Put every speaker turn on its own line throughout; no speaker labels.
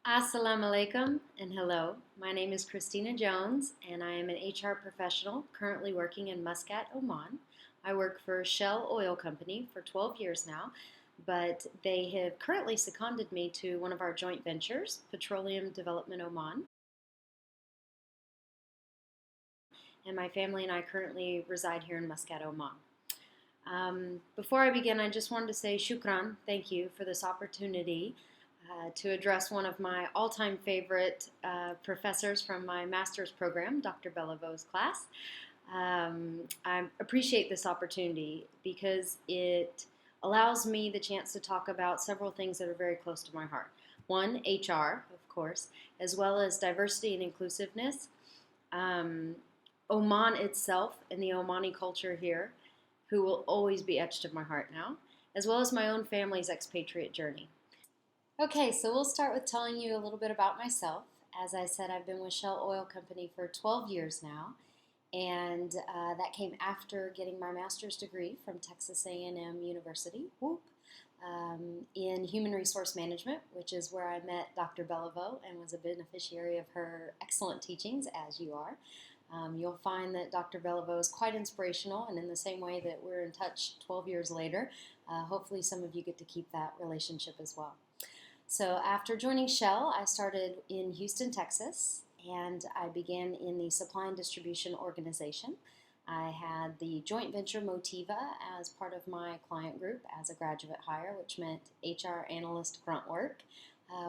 Assalamu alaikum and hello. My name is Christina Jones and I am an HR professional currently working in Muscat, Oman. I work for Shell Oil Company for 12 years now, but they have currently seconded me to one of our joint ventures, Petroleum Development Oman. And my family and I currently reside here in Muscat, Oman. Before I begin, I just wanted to say shukran, thank you for this opportunity to address one of my all-time favorite professors from my master's program, Dr. Beliveau's class. I appreciate this opportunity because it allows me the chance to talk about several things that are very close to my heart. One, HR, of course, as well as diversity and inclusiveness. Um, Oman itself and the Omani culture here, who will always be etched in my heart now, as well as my own family's expatriate journey. Okay, so we'll start with telling you a little bit about myself. As I said, I've been with Shell Oil Company for 12 years now, and that came after getting my master's degree from Texas A&M University, whoop, in human resource management, which is where I met Dr. Beliveau and was a beneficiary of her excellent teachings, as you are. You'll find that Dr. Beliveau is quite inspirational, and in the same way that we're in touch 12 years later, hopefully some of you get to keep that relationship as well. So after joining Shell, I started in Houston, Texas, and I began in the supply and distribution organization. I had the joint venture Motiva as part of my client group as a graduate hire, which meant HR analyst grunt work,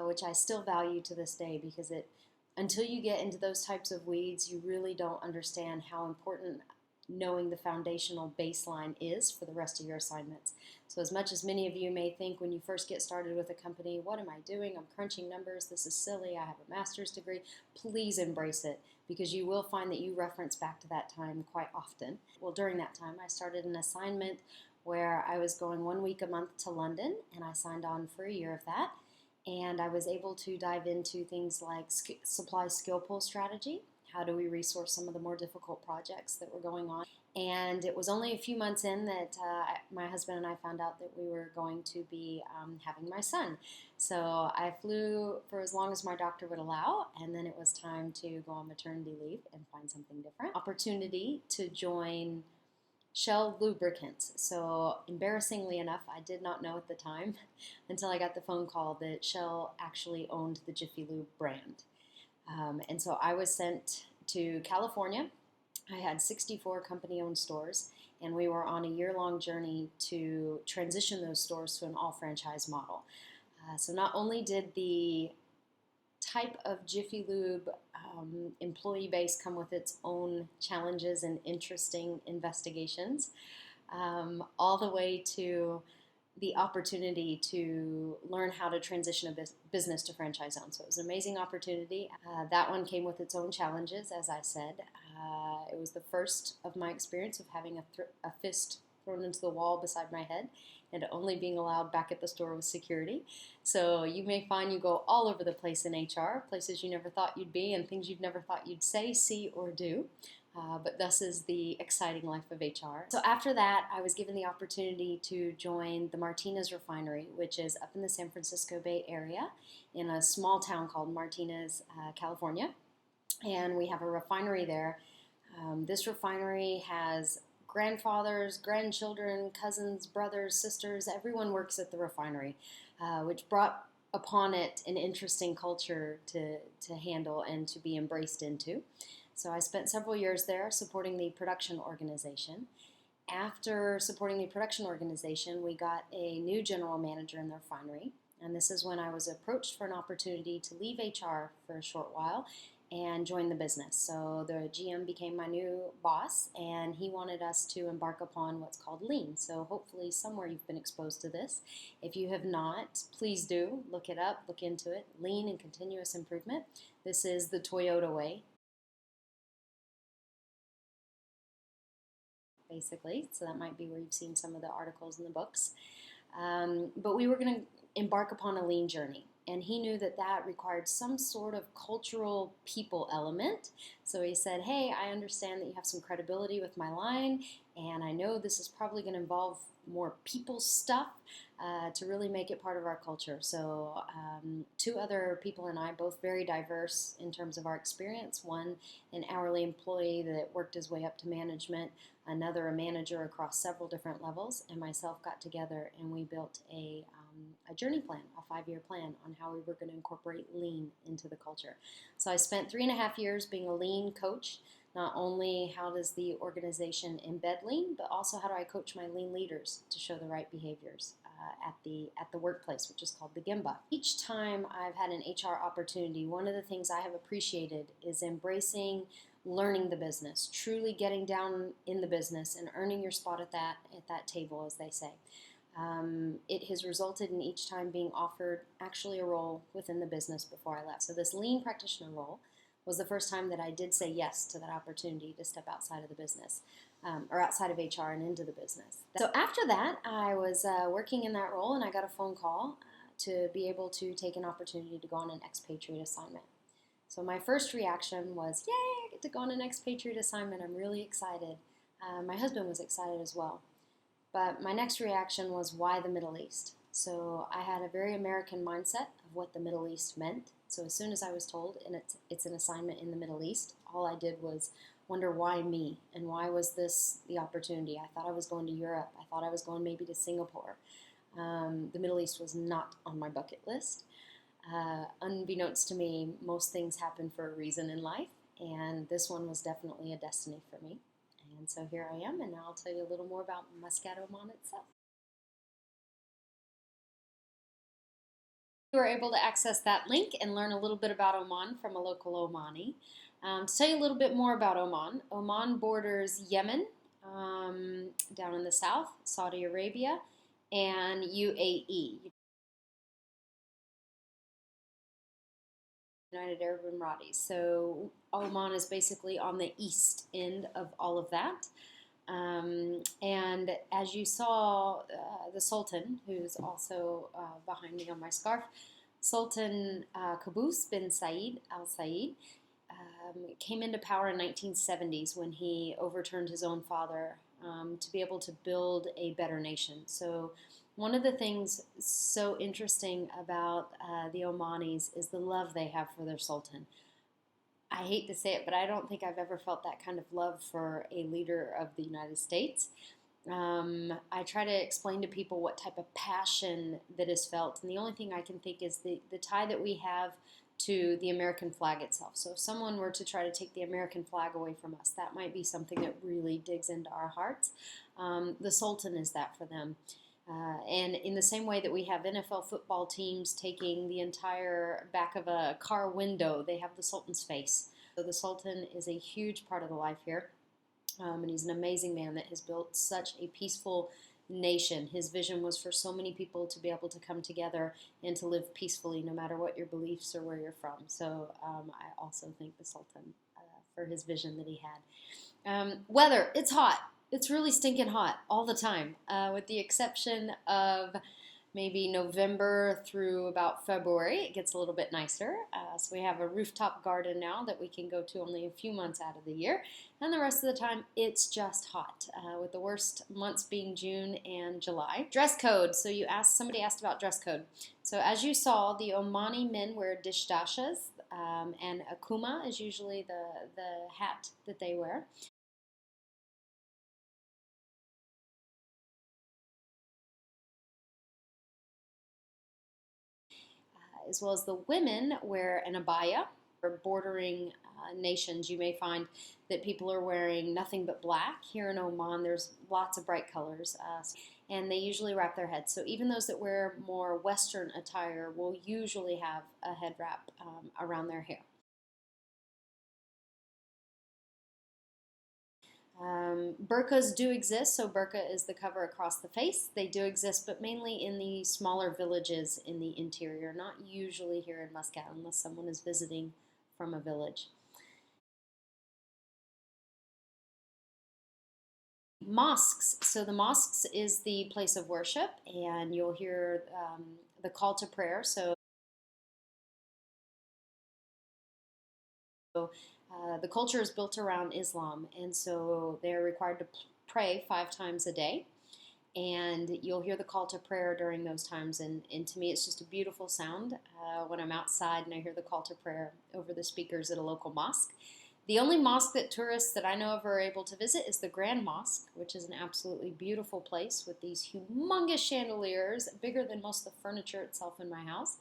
which I still value to this day because until you get into those types of weeds, you really don't understand how important knowing the foundational baseline is for the rest of your assignments. So as much as many of you may think when you first get started with a company, what am I doing? I'm crunching numbers. This is silly. I have a master's degree. Please embrace it because you will find that you reference back to that time quite often. Well, during that time, I started an assignment where I was going 1 week a month to London, and I signed on for a year of that. And I was able to dive into things like supply skill pool strategy. How do we resource some of the more difficult projects that were going on? And it was only a few months in that my husband and I found out that we were going to be having my son. So I flew for as long as my doctor would allow, and then it was time to go on maternity leave and find something different. Opportunity to join Shell Lubricants. So embarrassingly enough, I did not know at the time until I got the phone call that Shell actually owned the Jiffy Lube brand. And so I was sent to California. I had 64 company-owned stores, and we were on a year-long journey to transition those stores to an all-franchise model. So not only did the type of Jiffy Lube employee base come with its own challenges and interesting investigations, all the way to the opportunity to learn how to transition a business to franchise owned. So it was an amazing opportunity. That one came with its own challenges, as I said. It was the first of my experience of having a fist thrown into the wall beside my head and only being allowed back at the store with security. So you may find you go all over the place in HR, places you never thought you'd be and things you've never thought you'd say, see, or do. But thus is the exciting life of HR. So after that, I was given the opportunity to join the Martinez refinery, which is up in the San Francisco Bay Area in a small town called Martinez, California. And we have a refinery there. This refinery has grandfathers, grandchildren, cousins, brothers, sisters. Everyone works at the refinery, which brought upon it an interesting culture to handle and to be embraced into. So I spent several years there supporting the production organization. After supporting the production organization, we got a new general manager in the refinery, and this is when I was approached for an opportunity to leave HR for a short while and join the business. So the GM became my new boss, and he wanted us to embark upon what's called lean. So hopefully somewhere you've been exposed to this. If you have not, please do look it up, look into it. Lean and continuous improvement. This is the Toyota way, basically. So that might be where you've seen some of the articles in the books. But we were going to embark upon a lean journey. And he knew that that required some sort of cultural people element. So he said, hey, I understand that you have some credibility with my line, and I know this is probably going to involve more people stuff to really make it part of our culture. So two other people and I, both very diverse in terms of our experience. One, an hourly employee that worked his way up to management, another a manager across several different levels, and myself got together and we built a journey plan, a 5-year plan on how we were going to incorporate lean into the culture. So I spent 3.5 years being a lean coach. Not only how does the organization embed lean, but also how do I coach my lean leaders to show the right behaviors at the workplace, which is called the Gemba. Each time I've had an HR opportunity, one of the things I have appreciated is embracing learning the business, truly getting down in the business and earning your spot at that table, as they say. It has resulted in each time being offered actually a role within the business before I left. So this lean practitioner role was the first time that I did say yes to that opportunity to step outside of the business, or outside of HR and into the business. So after that, I was working in that role, and I got a phone call to be able to take an opportunity to go on an expatriate assignment. So my first reaction was, yay, I get to go on an expatriate assignment. I'm really excited. My husband was excited as well. But my next reaction was, why the Middle East? So I had a very American mindset of what the Middle East meant. So as soon as I was told and it's an assignment in the Middle East, all I did was wonder why me and why was this the opportunity. I thought I was going to Europe. I thought I was going maybe to Singapore. The Middle East was not on my bucket list. Unbeknownst to me, most things happen for a reason in life, and this one was definitely a destiny for me. And so here I am, and now I'll tell you a little more about Muscat, Oman itself. You were able to access that link and learn a little bit about Oman from a local Omani. To tell you a little bit more about Oman, Oman borders Yemen down in the south, Saudi Arabia, and UAE, United Arab Emirates. So Oman is basically on the east end of all of that. And as you saw, the Sultan, who's also behind me on my scarf, Sultan Qaboos bin Said Al Said, came into power in 1970s when he overturned his own father to be able to build a better nation. So one of the things so interesting about the Omanis is the love they have for their Sultan. I hate to say it, but I don't think I've ever felt that kind of love for a leader of the United States. I try to explain to people what type of passion that is felt, and the only thing I can think is the tie that we have to the American flag itself. So if someone were to try to take the American flag away from us, that might be something that really digs into our hearts. The Sultan is that for them. And in the same way that we have NFL football teams taking the entire back of a car window, they have the Sultan's face. So the Sultan is a huge part of the life here. And he's an amazing man that has built such a peaceful nation. His vision was for so many people to be able to come together and to live peacefully no matter what your beliefs or where you're from. So I also thank the Sultan for his vision that he had. Weather, it's hot. It's really stinking hot all the time, with the exception of maybe November through about February. It gets a little bit nicer. So we have a rooftop garden now that we can go to only a few months out of the year. And the rest of the time, it's just hot, with the worst months being June and July. Dress code. So somebody asked about dress code. So as you saw, the Omani men wear dishdashas, and a kuma is usually the hat that they wear. As well as the women wear an abaya. For bordering nations, you may find that people are wearing nothing but black. Here in Oman, there's lots of bright colors, and they usually wrap their heads. So even those that wear more Western attire will usually have a head wrap around their hair. Burqas do exist, so burqa is the cover across the face. They do exist, but mainly in the smaller villages in the interior, not usually here in Muscat unless someone is visiting from a village. Mosques. So the mosques is the place of worship, and you'll hear the call to prayer. So the culture is built around Islam, and so they're required to pray 5 times a day. And you'll hear the call to prayer during those times. And to me, it's just a beautiful sound when I'm outside and I hear the call to prayer over the speakers at a local mosque. The only mosque that tourists that I know of are able to visit is the Grand Mosque, which is an absolutely beautiful place with these humongous chandeliers, bigger than most of the furniture itself in my house.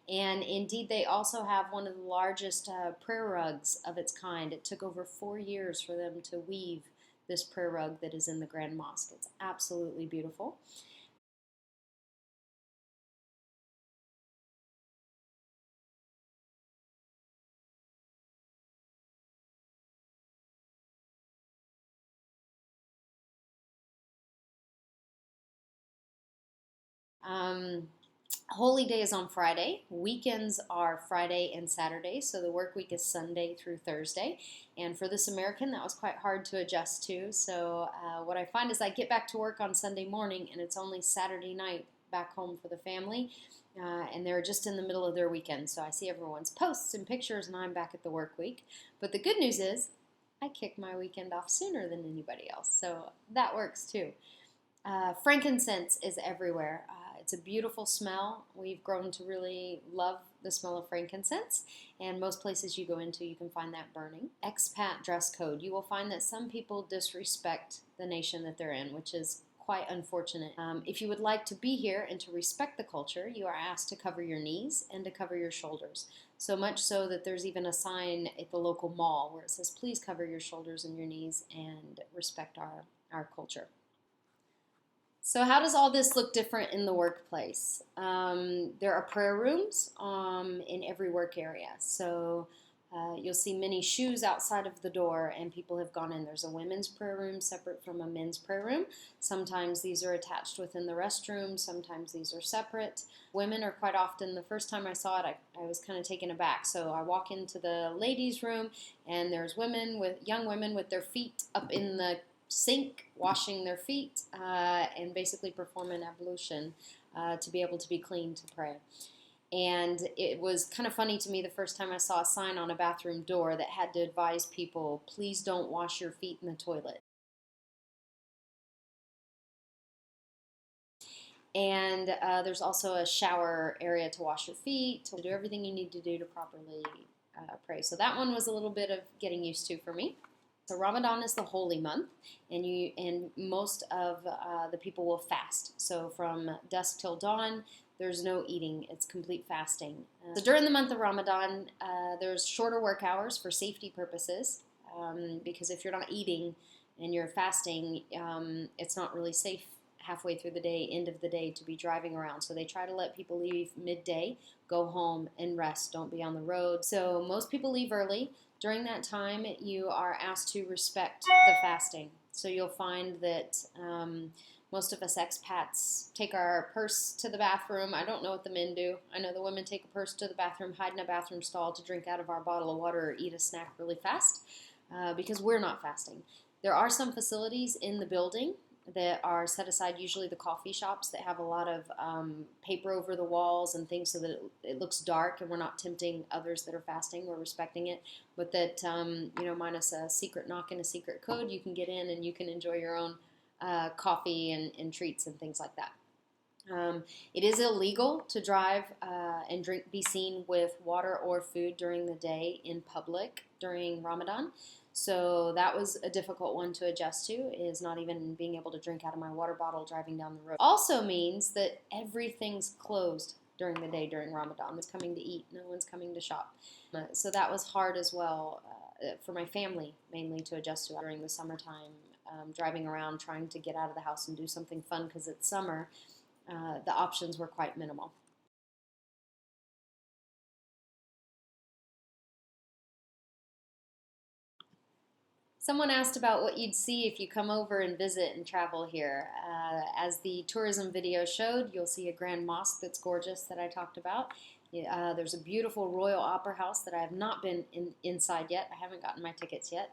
And indeed, they also have one of the largest prayer rugs of its kind. It took over 4 years for them to weave this prayer rug that is in the Grand Mosque. It's absolutely beautiful. Um, Holy Day is on Friday. Weekends are Friday and Saturday, so the work week is Sunday through Thursday. And for this American, that was quite hard to adjust to. So what I find is I get back to work on Sunday morning, and it's only Saturday night back home for the family. And they're just in the middle of their weekend. So I see everyone's posts and pictures, and I'm back at the work week. But the good news is I kick my weekend off sooner than anybody else. So that works too. Frankincense is everywhere. It's a beautiful smell. We've grown to really love the smell of frankincense, and most places you go into, you can find that burning. Expat dress code. You will find that some people disrespect the nation that they're in, which is quite unfortunate. If you would like to be here and to respect the culture, you are asked to cover your knees and to cover your shoulders. So much so that there's even a sign at the local mall where it says, please cover your shoulders and your knees and respect our culture. So how does all this look different in the workplace? There are prayer rooms in every work area. So you'll see many shoes outside of the door, and people have gone in. There's a women's prayer room separate from a men's prayer room. Sometimes these are attached within the restroom. Sometimes these are separate. Women are quite often, the first time I saw it, I was kind of taken aback. So I walk into the ladies' room, and there's young women with their feet up in the sink, washing their feet, and basically perform an ablution to be able to be clean to pray. And it was kind of funny to me the first time I saw a sign on a bathroom door that had to advise people, please don't wash your feet in the toilet. And there's also a shower area to wash your feet, to do everything you need to do to properly pray. So that one was a little bit of getting used to for me. So Ramadan is the holy month, and most of the people will fast. So from dusk till dawn, there's no eating. It's complete fasting. So during the month of Ramadan, there's shorter work hours for safety purposes, because if you're not eating and you're fasting, it's not really safe halfway through the day, end of the day, to be driving around. So they try to let people leave midday, go home and rest. Don't be on the road. So most people leave early. During that time, you are asked to respect the fasting. So you'll find that most of us expats take our purse to the bathroom. I don't know what the men do. I know the women take a purse to the bathroom, hide in a bathroom stall to drink out of our bottle of water or eat a snack really fast because we're not fasting. There are some facilities in the building that are set aside, usually the coffee shops, that have a lot of paper over the walls and things so that it looks dark and we're not tempting others that are fasting. We're respecting it. But that, minus a secret knock and a secret code, you can get in and you can enjoy your own coffee and treats and things like that. It is illegal to drive and be seen with water or food during the day in public during Ramadan. So that was a difficult one to adjust to, is not even being able to drink out of my water bottle driving down the road. Also means that everything's closed during the day during Ramadan. Nobody's coming to eat. No one's coming to shop. So that was hard as well for my family, mainly to adjust to during the summertime, driving around trying to get out of the house and do something fun because it's summer. The options were quite minimal. Someone asked about what you'd see if you come over and visit and travel here. As the tourism video showed, you'll see a grand mosque that's gorgeous that I talked about. There's a beautiful Royal Opera House that I have not been inside yet. I haven't gotten my tickets yet.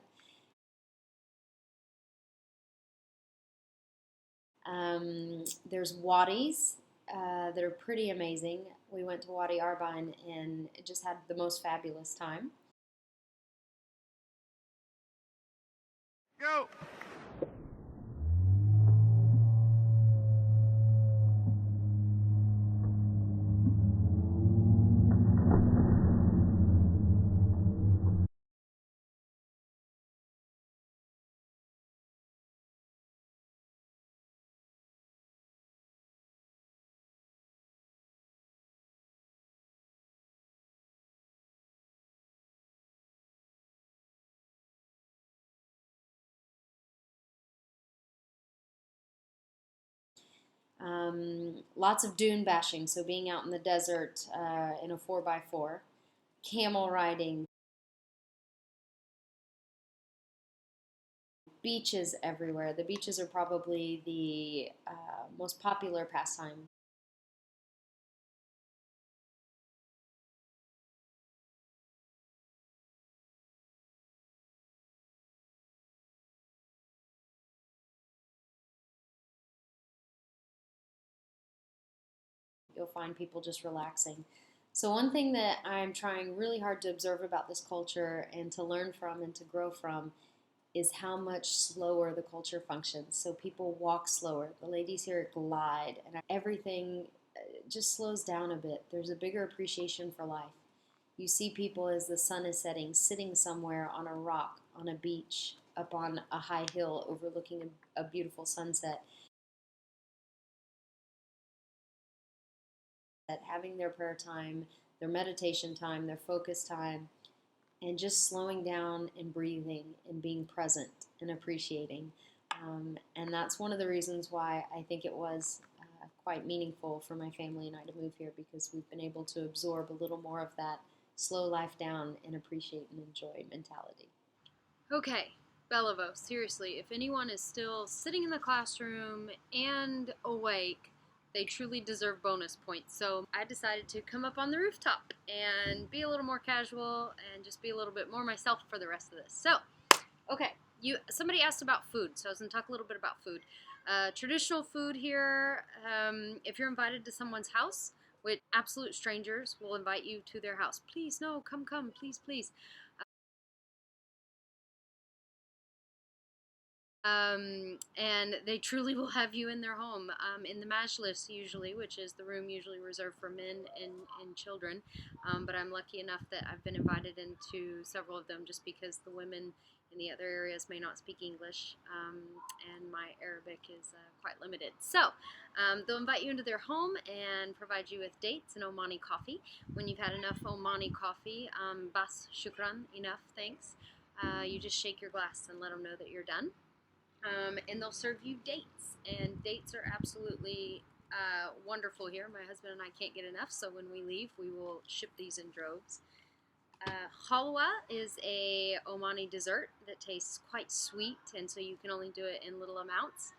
There's wadis that are pretty amazing. We went to Wadi Arbain and just had the most fabulous time.
Go!
Lots of dune bashing, so being out in the desert in a 4x4, camel riding, beaches everywhere. The beaches are probably the most popular pastime. You'll find people just relaxing. So, one thing that I'm trying really hard to observe about this culture and to learn from and to grow from is how much slower the culture functions. So, people walk slower. The ladies here glide, and everything just slows down a bit. There's a bigger appreciation for life. You see people as the sun is setting, sitting somewhere on a rock, on a beach, up on a high hill overlooking a beautiful sunset, having their prayer time, their meditation time, their focus time, and just slowing down and breathing and being present and appreciating. And that's one of the reasons why I think it was quite meaningful for my family and I to move here, because we've been able to absorb a little more of that slow life down and appreciate and enjoy mentality. Okay, Beliveau, seriously, if anyone is still sitting in the classroom and awake, they truly deserve bonus points. So I decided to come up on the rooftop and be a little more casual and just be a little bit more myself for the rest of this. So, okay, somebody asked about food, so I was going to talk a little bit about food. Traditional food here, if you're invited to someone's house, with absolute strangers will invite you to their house. Please, no, come, please, please. And they truly will have you in their home, in the majlis usually, which is the room usually reserved for men and children. But I'm lucky enough that I've been invited into several of them just because the women in the other areas may not speak English, and my Arabic is quite limited. So they'll invite you into their home and provide you with dates and Omani coffee. When you've had enough Omani coffee, bas shukran, enough, thanks. You just shake your glass and let them know that you're done. And they'll serve you dates, and dates are absolutely wonderful here. My husband and I can't get enough, so when we leave, we will ship these in droves. Halwa is a Omani dessert that tastes quite sweet, and so you can only do it in little amounts.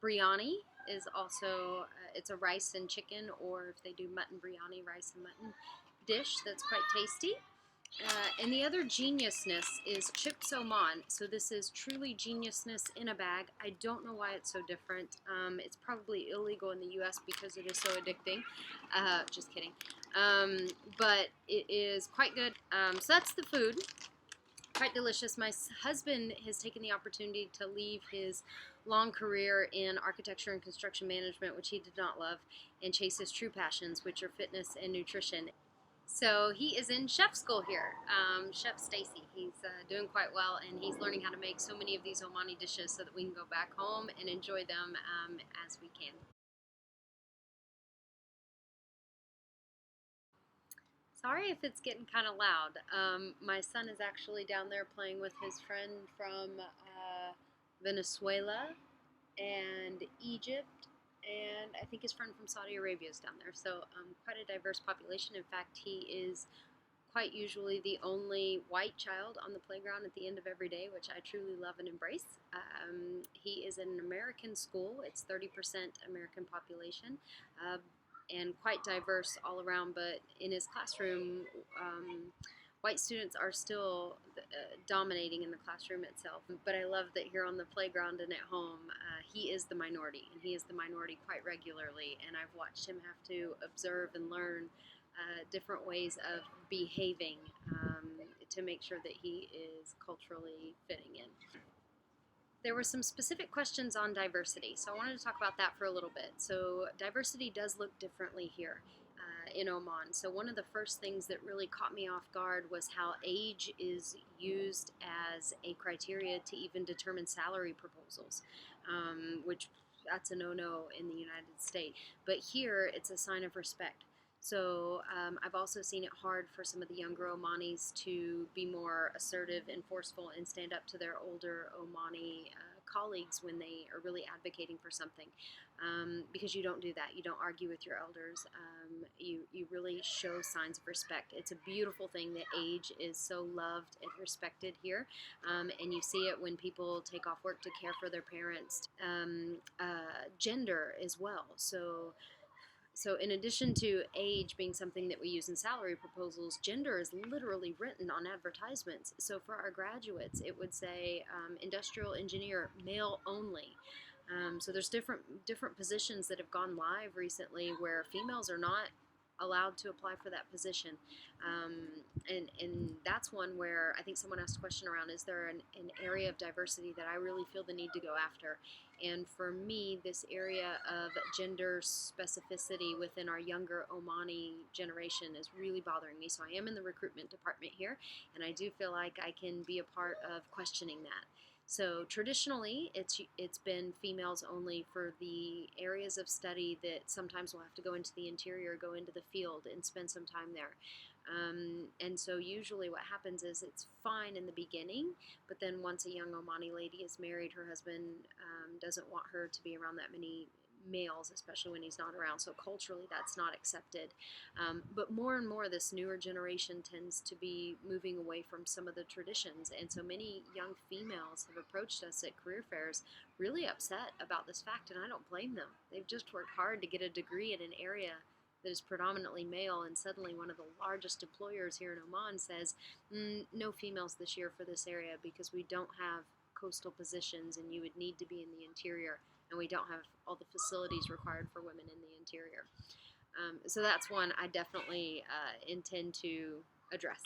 Biryani is also it's a rice and chicken, or if they do mutton biryani, rice and mutton dish that's quite tasty. And the other geniusness is chips Oman. So this is truly geniusness in a bag. I don't know why it's so different. It's probably illegal in the U.S. because it is so addicting. Just kidding. But it is quite good. So that's the food. Quite delicious. My husband has taken the opportunity to leave his long career in architecture and construction management, which he did not love, and chase his true passions, which are fitness and nutrition. So he is in chef school here, Chef Stacy. He's doing quite well, and he's learning how to make so many of these Omani dishes so that we can go back home and enjoy them as we can. Sorry if it's getting kind of loud. My son is actually down there playing with his friend from Venezuela and Egypt, and I think his friend from Saudi Arabia is down there. So quite a diverse population. In fact, he is quite usually the only white child on the playground at the end of every day, which I truly love and embrace. He is in an American school. It's 30% American population, and quite diverse all around, but in his classroom, white students are still dominating in the classroom itself. But I love that here on the playground and at home, he is the minority, and he is the minority quite regularly, and I've watched him have to observe and learn different ways of behaving to make sure that he is culturally fitting in. There were some specific questions on diversity, so I wanted to talk about that for a little bit. So diversity does look differently here in Oman. So one of the first things that really caught me off guard was how age is used as a criteria to even determine salary proposals, which that's a no-no in the United States. But here, it's a sign of respect. So I've also seen it hard for some of the younger Omanis to be more assertive and forceful and stand up to their older Omani colleagues when they are really advocating for something, because you don't do that. You don't argue with your elders. You really show signs of respect. It's a beautiful thing that age is so loved and respected here, and you see it when people take off work to care for their parents. Gender as well. So in addition to age being something that we use in salary proposals, gender is literally written on advertisements. So for our graduates, it would say industrial engineer, male only. So there's different positions that have gone live recently where females are not allowed to apply for that position. And that's one where I think someone asked a question around, is there an area of diversity that I really feel the need to go after? And for me, this area of gender specificity within our younger Omani generation is really bothering me. So I am in the recruitment department here, and I do feel like I can be a part of questioning that. So traditionally, it's been females only for the areas of study that sometimes we'll have to go into the interior, go into the field, and spend some time there. And so usually what happens is it's fine in the beginning, but then once a young Omani lady is married, her husband doesn't want her to be around that many males, especially when he's not around. So culturally, that's not accepted. But more and more, this newer generation tends to be moving away from some of the traditions. And so many young females have approached us at career fairs really upset about this fact, and I don't blame them. They've just worked hard to get a degree in an area that is predominantly male, and suddenly one of the largest employers here in Oman says, no females this year for this area because we don't have coastal positions and you would need to be in the interior, and we don't have all the facilities required for women in the interior. So that's one I definitely intend to address.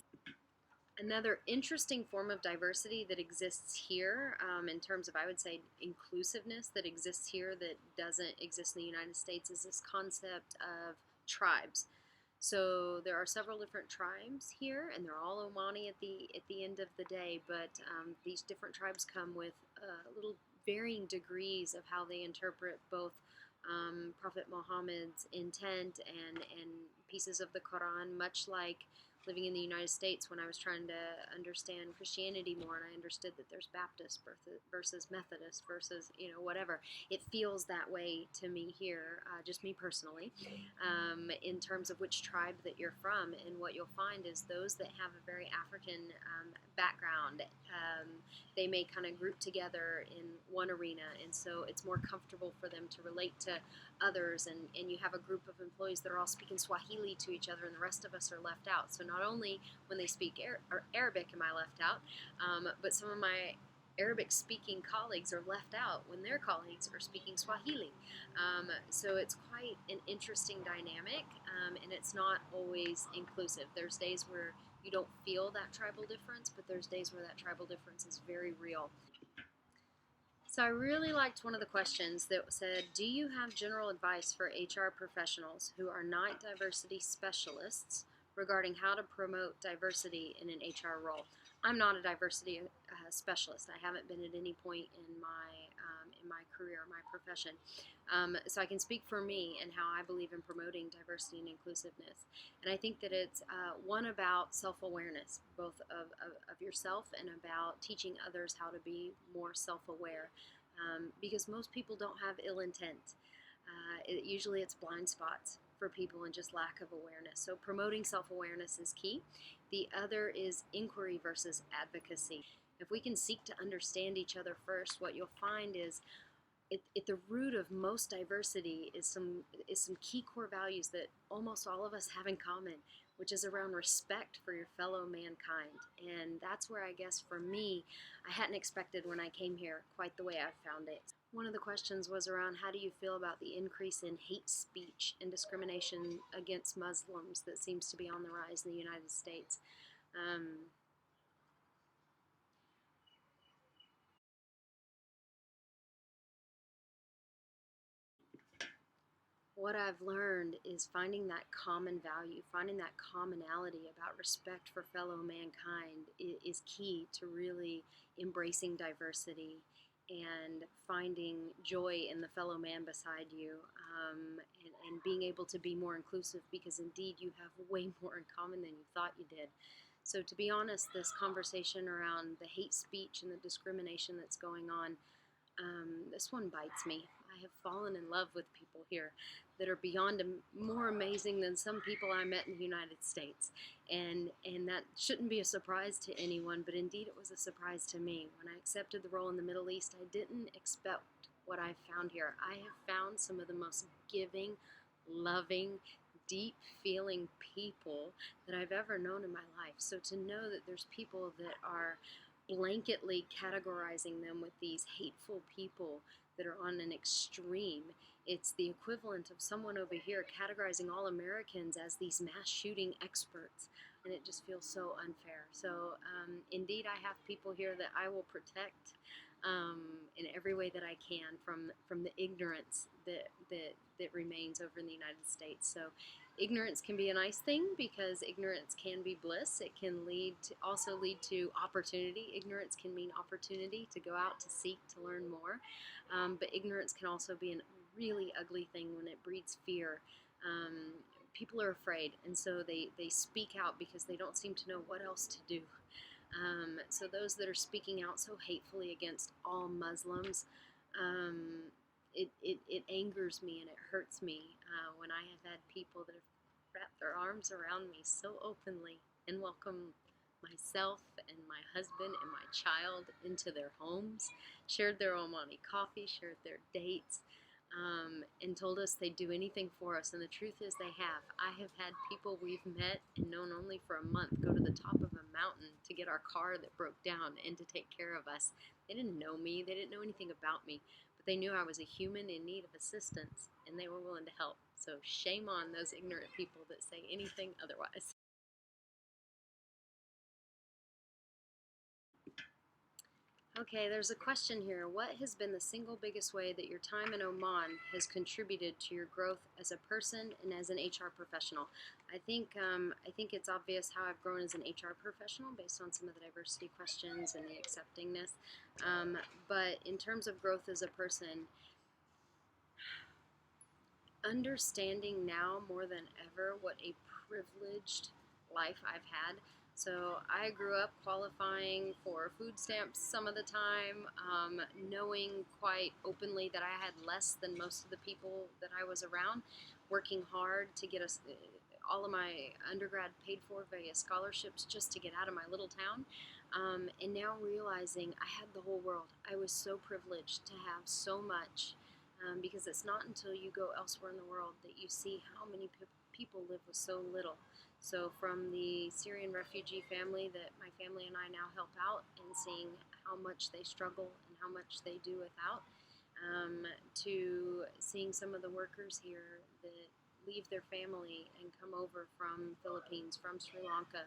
Another interesting form of diversity that exists here, in terms of, I would say, inclusiveness that exists here that doesn't exist in the United States, is this concept of tribes. So there are several different tribes here, and they're all Omani at the end of the day. But these different tribes come with little varying degrees of how they interpret both Prophet Muhammad's intent and pieces of the Quran, much like living in the United States when I was trying to understand Christianity more, and I understood that there's Baptist versus Methodist versus, whatever. It feels that way to me here, just me personally, in terms of which tribe that you're from. And what you'll find is those that have a very African background, they may kind of group together in one arena, and so it's more comfortable for them to relate to others, and you have a group of employees that are all speaking Swahili to each other, and the rest of us are left out. So not only when they speak Arabic am I left out, but some of my Arabic-speaking colleagues are left out when their colleagues are speaking Swahili. So it's quite an interesting dynamic, and it's not always inclusive. There's days where you don't feel that tribal difference, but there's days where that tribal difference is very real. So I really liked one of the questions that said, do you have general advice for HR professionals who are not diversity specialists regarding how to promote diversity in an HR role? I'm not a diversity specialist. I haven't been at any point in my career, my profession. So I can speak for me and how I believe in promoting diversity and inclusiveness. And I think that it's one about self-awareness, both of yourself and about teaching others how to be more self-aware. Because most people don't have ill intent. Usually it's blind spots for people and just lack of awareness. So promoting self-awareness is key. The other is inquiry versus advocacy. If we can seek to understand each other first, what you'll find is at the root of most diversity is some key core values that almost all of us have in common, which is around respect for your fellow mankind. And that's where I guess for me, I hadn't expected when I came here quite the way I found it. One of the questions was around, how do you feel about the increase in hate speech and discrimination against Muslims that seems to be on the rise in the United States? What I've learned is finding that common value, finding that commonality about respect for fellow mankind is key to really embracing diversity and finding joy in the fellow man beside you, and being able to be more inclusive, because indeed you have way more in common than you thought you did. So to be honest, this conversation around the hate speech and the discrimination that's going on, This one bites me. I have fallen in love with people here that are beyond more amazing than some people I met in the United States, and that shouldn't be a surprise to anyone, but indeed it was a surprise to me. When I accepted the role in the Middle East, I didn't expect what I found here. I have found some of the most giving, loving, deep feeling people that I've ever known in my life. So to know that there's people that are blanketly categorizing them with these hateful people that are on an extreme. It's the equivalent of someone over here categorizing all Americans as these mass shooting experts. And it just feels so unfair. So, indeed, I have people here that I will protect in every way that I can from the ignorance that remains over in the United States. So, ignorance can be a nice thing because ignorance can be bliss. It can also lead to opportunity. Ignorance can mean opportunity to go out to seek to learn more, but ignorance can also be a really ugly thing when it breeds fear. People are afraid, and so they speak out because they don't seem to know what else to do. So those that are speaking out so hatefully against all Muslims, it angers me and it hurts me when I have had people that have wrapped their arms around me so openly and welcome myself and my husband and my child into their homes, shared their Omani coffee, shared their dates, and told us they'd do anything for us. And the truth is they have. I have had people we've met and known only for a month go to the top of a mountain to get our car that broke down and to take care of us. They didn't know me. They didn't know anything about me. But they knew I was a human in need of assistance, and they were willing to help. So shame on those ignorant people that say anything otherwise. Okay, there's a question here. What has been the single biggest way that your time in Oman has contributed to your growth as a person and as an HR professional? I think it's obvious how I've grown as an HR professional based on some of the diversity questions and the acceptingness. But in terms of growth as a person, understanding now more than ever what a privileged life I've had. So I grew up qualifying for food stamps some of the time, knowing quite openly that I had less than most of the people that I was around, working hard to get us all of my undergrad paid for via scholarships just to get out of my little town. And now realizing I had the whole world. I was so privileged to have so much, because it's not until you go elsewhere in the world that you see how many people live with so little. So from the Syrian refugee family that my family and I now help out, and seeing how much they struggle and how much they do without, to seeing some of the workers here that leave their family and come over from Philippines, from Sri Lanka,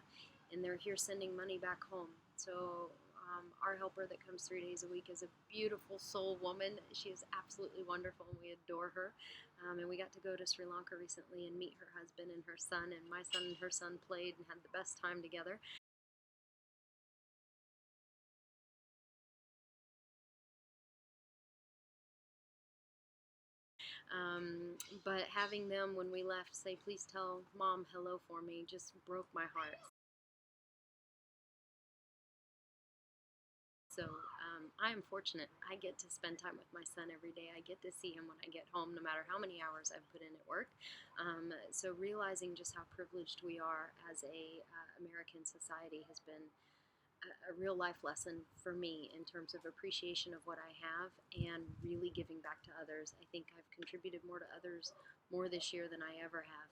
and they're here sending money back home. So our helper that comes 3 days a week is a beautiful soul woman. She is absolutely wonderful, and we adore her. And we got to go to Sri Lanka recently and meet her husband and her son, and my son and her son played and had the best time together. But having them, when we left, say, please tell mom hello for me, just broke my heart. So I am fortunate. I get to spend time with my son every day. I get to see him when I get home, no matter how many hours I've put in at work. So realizing just how privileged we are as a American society has been a real life lesson for me in terms of appreciation of what I have and really giving back to others. I think I've contributed more to others more this year than I ever have.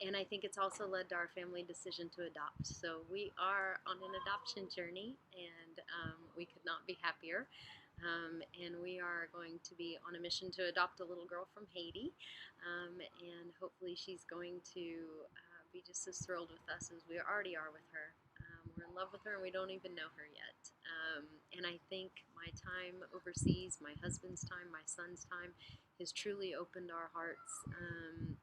And I think it's also led to our family decision to adopt. So we are on an adoption journey, and we could not be happier. And we are going to be on a mission to adopt a little girl from Haiti. And hopefully she's going to be just as thrilled with us as we already are with her. We're in love with her and we don't even know her yet. And I think my time overseas, my husband's time, my son's time, has truly opened our hearts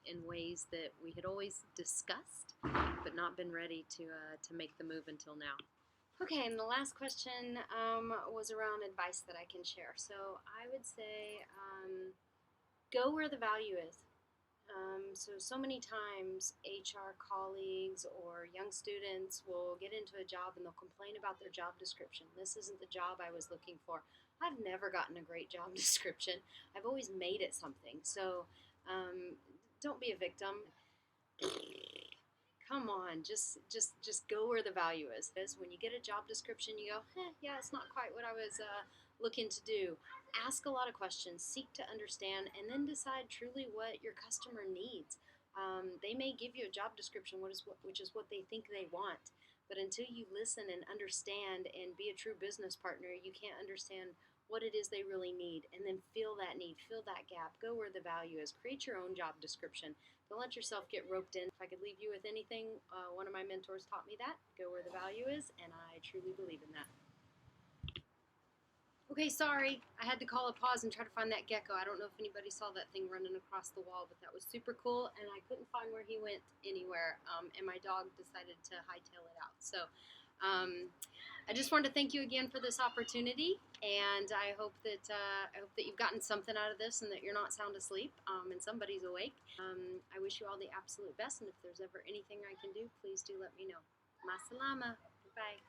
in ways that we had always discussed, but not been ready to make the move until now. Okay, and the last question was around advice that I can share. So I would say go where the value is. So many times HR colleagues or young students will get into a job and they'll complain about their job description. This isn't the job I was looking for. I've never gotten a great job description. I've always made it something. So don't be a victim. Come on, just go where the value is. When you get a job description, you go, yeah, it's not quite what I was looking to do. Ask a lot of questions, seek to understand, and then decide truly what your customer needs. They may give you a job description, which is what they think they want. But until you listen and understand and be a true business partner, you can't understand what it is they really need. And then fill that need, fill that gap, go where the value is. Create your own job description. Don't let yourself get roped in. If I could leave you with anything, one of my mentors taught me that. Go where the value is, and I truly believe in that. Okay, sorry. I had to call a pause and try to find that gecko. I don't know if anybody saw that thing running across the wall, but that was super cool, and I couldn't find where he went anywhere, and my dog decided to hightail it out. So I just wanted to thank you again for this opportunity, and I hope that you've gotten something out of this and that you're not sound asleep and somebody's awake. I wish you all the absolute best, and if there's ever anything I can do, please do let me know. Masalama. Goodbye.